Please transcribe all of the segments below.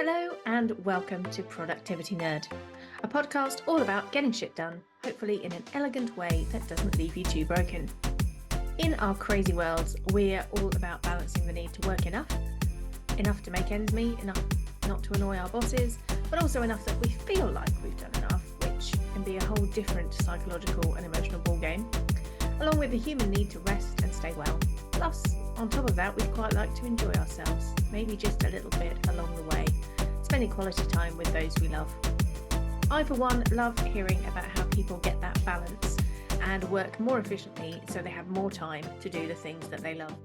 Hello and welcome to Productivity Nerd, a podcast all about getting shit done, hopefully in an elegant way that doesn't leave you too broken. In our crazy worlds, we're all about balancing the need to work enough to make ends meet, enough not to annoy our bosses, but also enough that we feel like we've done enough, which can be a whole different psychological and emotional ballgame, along with the human need to rest and stay well. Plus, on top of that, we'd quite like to enjoy ourselves, maybe just a little bit along the way, spending quality time with those we love. I, for one, love hearing about how people get that balance and work more efficiently so they have more time to do the things that they love.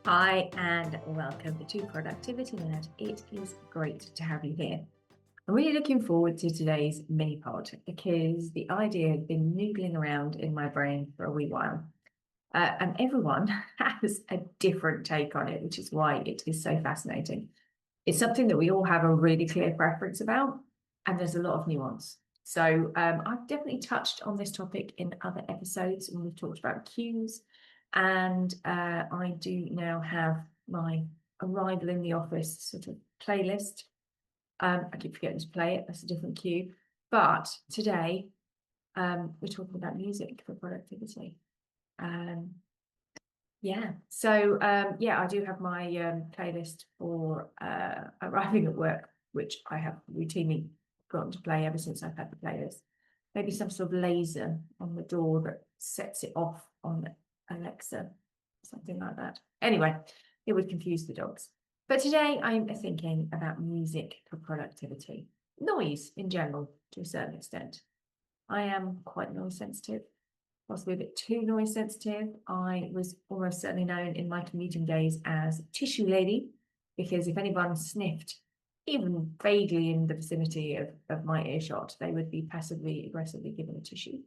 Hi, and welcome to Productivity Nerd. It is great to have you here. I'm really looking forward to today's Minipod because the idea has been noodling around in my brain for a wee while. And everyone has a different take on it, which is why it is so fascinating. It's something that we all have a really clear preference about, and there's a lot of nuance. So I've definitely touched on this topic in other episodes when we've talked about cues, and I do now have my arrival in the office sort of playlist. I keep forgetting to play it, that's a different cue. But today, we're talking about music for productivity. I do have my playlist for arriving at work, which I have routinely gotten to play ever since I've had the playlist. Maybe some sort of laser on the door that sets it off on Alexa, something like that. Anyway, it would confuse the dogs. But today I'm thinking about music for productivity, noise in general to a certain extent. I am quite noise sensitive. Possibly a bit too noise sensitive. I was almost certainly known in my commuting days as tissue lady, because if anyone sniffed even vaguely in the vicinity of my earshot, they would be passively aggressively given a tissue.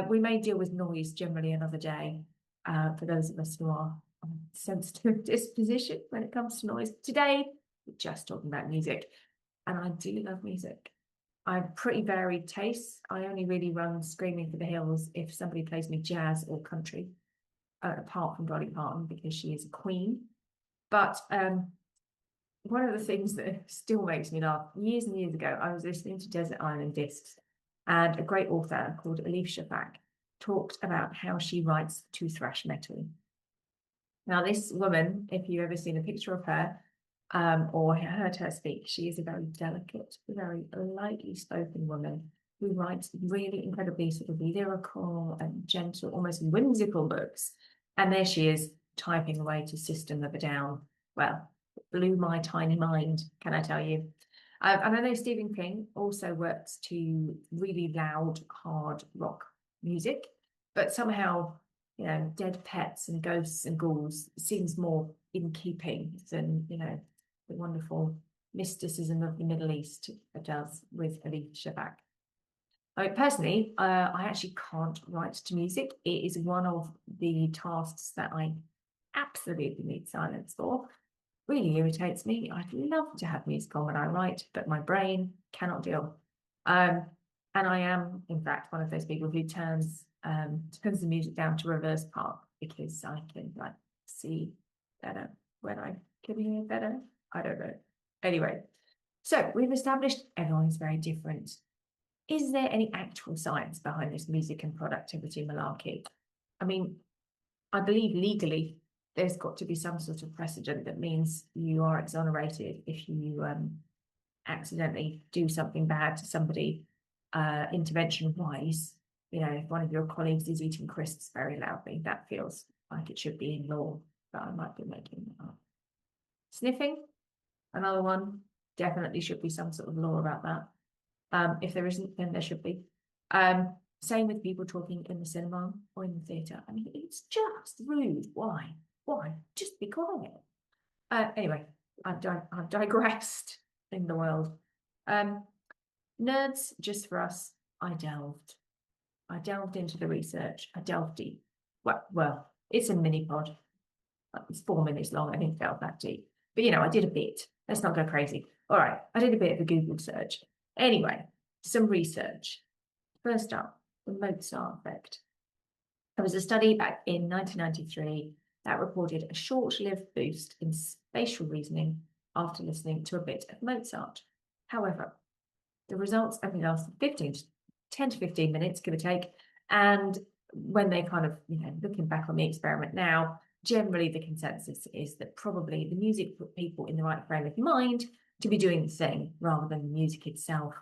We may deal with noise generally another day for those of us who are sensitive disposition when it comes to noise. Today, we're just talking about music, and I do love music. I have pretty varied tastes. I only really run screaming for the hills if somebody plays me jazz or country, apart from Dolly Parton, because she is a queen. But one of the things that still makes me laugh, years and years ago, I was listening to Desert Island Discs, and a great author called Elif Shafak talked about how she writes to thrash metal. Now, this woman, if you've ever seen a picture of her, or heard her speak, she is a very delicate, very lightly spoken woman who writes really incredibly sort of lyrical and gentle, almost whimsical books. And there she is typing away to System of a Down. Well, it blew my tiny mind, can I tell you? And I know Stephen King also works to really loud, hard rock music, but somehow, you know, dead pets and ghosts and ghouls seems more in keeping than, you know, the wonderful mysticism of the Middle East does with Elif Shafak. Personally, I actually can't write to music. It is one of the tasks that I absolutely need silence for. Really irritates me. I'd love to have music on when I write, but my brain cannot deal. And I am, in fact, one of those people who turns the music down to reverse part because I can like see better when I can hear better. I don't know. Anyway, so we've established everyone's very different. Is there any actual science behind this music and productivity malarkey? I mean, I believe legally there's got to be some sort of precedent that means you are exonerated if you accidentally do something bad to somebody intervention-wise. You know, if one of your colleagues is eating crisps very loudly, that feels like it should be in law, but I might be making that up. Sniffing, another one, definitely should be some sort of law about that. If there isn't, then there should be. Same with people talking in the cinema or in the theatre. I mean, it's just rude. Why? Why? Just be quiet. Anyway, I've digressed in the world. Nerds, just for us, I delved into the research. I delved deep. Well, it's a mini pod. It's 4 minutes long. I didn't delve that deep. But, you know, I did a bit. Let's not go crazy. All right, I did a bit of a Google search. Anyway, some research. First up, the Mozart effect. There was a study back in 1993 that reported a short-lived boost in spatial reasoning after listening to a bit of Mozart. However, the results only lasted 10 to 15 minutes, give or take. And when they kind of, looking back on the experiment now, generally the consensus is that probably the music put people in the right frame of mind to be doing the thing rather than the music itself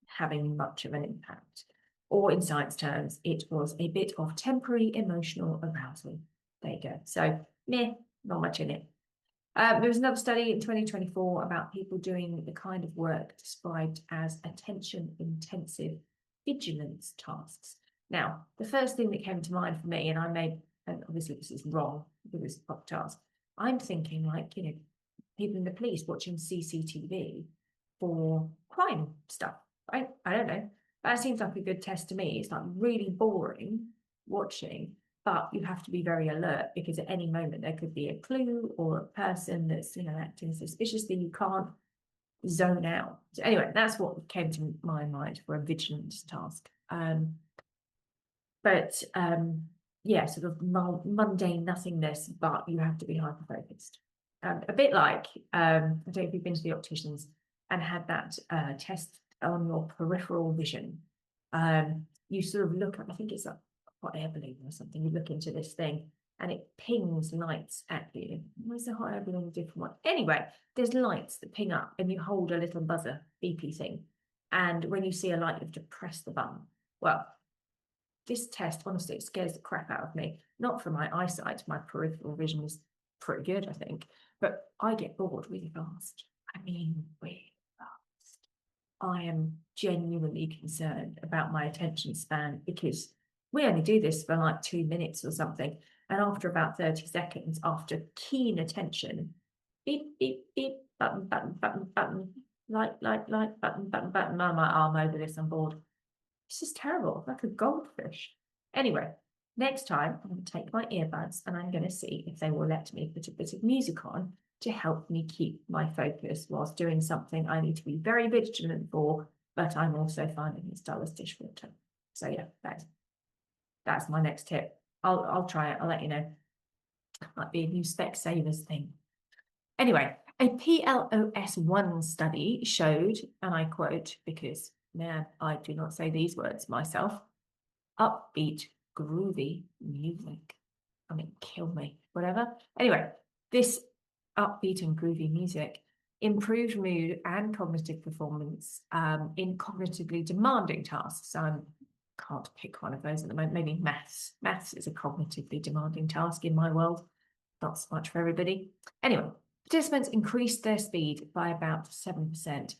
having much of an impact. Or in science terms, it was a bit of temporary emotional arousal. There you go. So, not much in it. There was another study in 2024 about people doing the kind of work described as attention-intensive vigilance tasks. Now, the first thing that came to mind for me, and obviously this is wrong with this podcast, I'm thinking like, people in the police watching CCTV for crime stuff, right? I don't know. That seems like a good test to me. It's like really boring watching, but you have to be very alert because at any moment there could be a clue or a person that's, acting suspiciously. You can't zone out. So anyway, that's what came to my mind for a vigilance task. Sort of mundane nothingness, but you have to be hyper focused. A bit like I don't know if you've been to the opticians and had that test on your peripheral vision. You sort of look at, I think it's a hot air balloon or something. You look into this thing and it pings lights at you. Where's the hot air balloon a different one? Anyway, there's lights that ping up and you hold a little buzzer beepy thing. And when you see a light, you have to press the button. Well, this test, honestly, it scares the crap out of me. Not for my eyesight, my peripheral vision is pretty good, I think, but I get bored really fast. I mean, really fast. I am genuinely concerned about my attention span because we only do this for like 2 minutes or something. And after about 30 seconds, after keen attention, beep, beep, beep, button, button, button, button, light, button, button, button, my arm over this, I'm bored. This is terrible, like a goldfish. Anyway, next time I'm going to take my earbuds and I'm going to see if they will let me put a bit of music on to help me keep my focus whilst doing something I need to be very vigilant for, but I'm also finding as dull as dishwater. So yeah, that's my next tip. I'll try it. I'll let you know. Might be a new Specsavers thing. Anyway, a PLOS1 study showed, and I quote because man, I do not say these words myself, upbeat, groovy music. I mean, kill me, whatever. Anyway, this upbeat and groovy music improved mood and cognitive performance in cognitively demanding tasks. So I can't pick one of those at the moment. Maybe maths. Maths is a cognitively demanding task in my world. Not so much for everybody. Anyway, participants increased their speed by about 7%,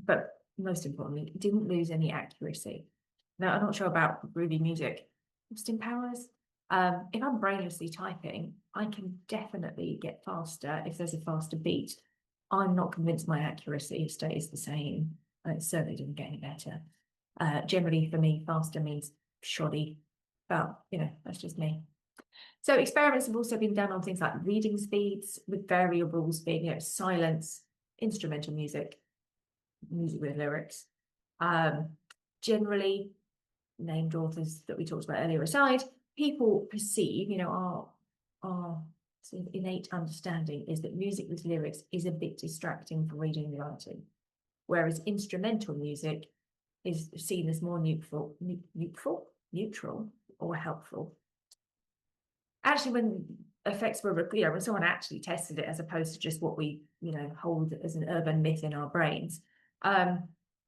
but most importantly, didn't lose any accuracy. Now, I'm not sure about groovy music. Austin Powers. If I'm brainlessly typing, I can definitely get faster if there's a faster beat. I'm not convinced my accuracy stays the same. It certainly didn't get any better. Generally, for me, faster means shoddy, but that's just me. So experiments have also been done on things like reading speeds, with variables being silence, instrumental music with lyrics. Generally, named authors that we talked about earlier aside, people perceive, our sort of innate understanding is that music with lyrics is a bit distracting from reading and writing, whereas instrumental music is seen as more neutral or helpful. Actually, when effects were, when someone actually tested it as opposed to just what we, hold as an urban myth in our brains, the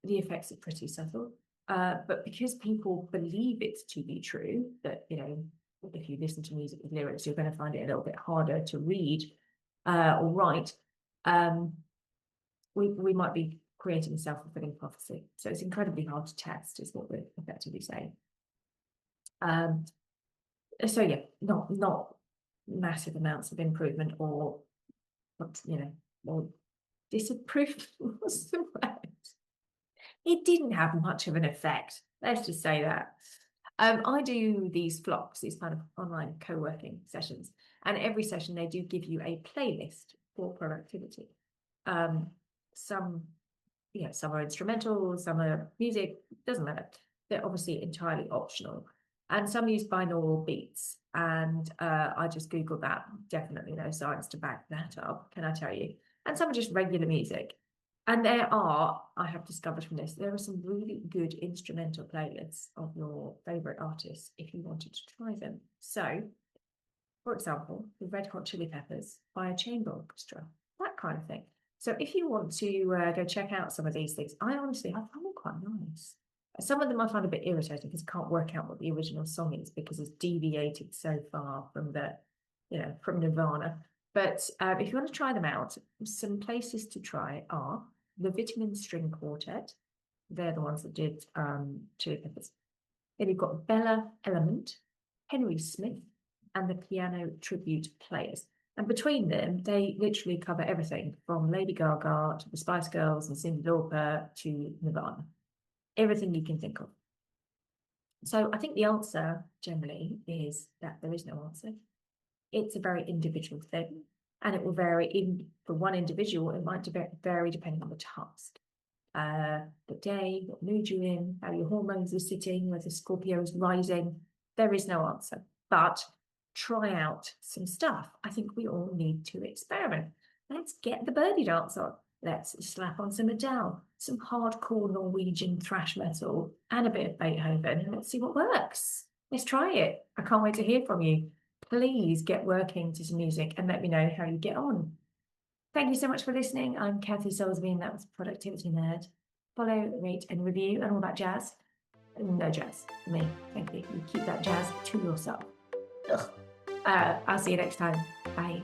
effects are pretty subtle. But because people believe it to be true, that, if you listen to music with lyrics, you're going to find it a little bit harder to read or write, we might be creating a self-fulfilling prophecy. So it's incredibly hard to test, is what we're effectively saying. So yeah, not massive amounts of improvement or disapproval. What's the word? It didn't have much of an effect. Let's just say that. I do these flocks, these kind of online co-working sessions, and every session they do give you a playlist for productivity. Some are instrumental, some are music, doesn't matter. They're obviously entirely optional. And some use binaural beats. And I just Googled that. Definitely no science to back that up, can I tell you? and some are just regular music. And there are, I have discovered from this, there are some really good instrumental playlists of your favorite artists if you wanted to try them. So, for example, the Red Hot Chili Peppers by a chamber orchestra, that kind of thing. So if you want to go check out some of these things, I find them quite nice. Some of them I find a bit irritating because I can't work out what the original song is because it's deviated so far from from Nirvana. But if you want to try them out, some places to try are the Vitamin String Quartet. They're the ones that did Chili Peppers. Then you've got Bella Element, Henry Smith, and the Piano Tribute Players. And between them, they literally cover everything from Lady Gaga to the Spice Girls and Cyndi Lauper to Nirvana. Everything you can think of. So I think the answer generally is that there is no answer. It's a very individual thing, and it will vary for one individual. It might vary depending on the task, the day, what mood you're in, how your hormones are sitting, whether Scorpio is rising. There is no answer, but try out some stuff. I think we all need to experiment. Let's get the birdie dance on. Let's slap on some Adele, some hardcore Norwegian thrash metal, and a bit of Beethoven, and let's see what works. Let's try it. I can't wait to hear from you. Please get working to some music and let me know how you get on. Thank you so much for listening. I'm Kathy Soulsby, and that was Productivity Nerd. Follow, rate, and review, and all that jazz. No jazz for me. Thank you. You keep that jazz to yourself. I'll see you next time. Bye.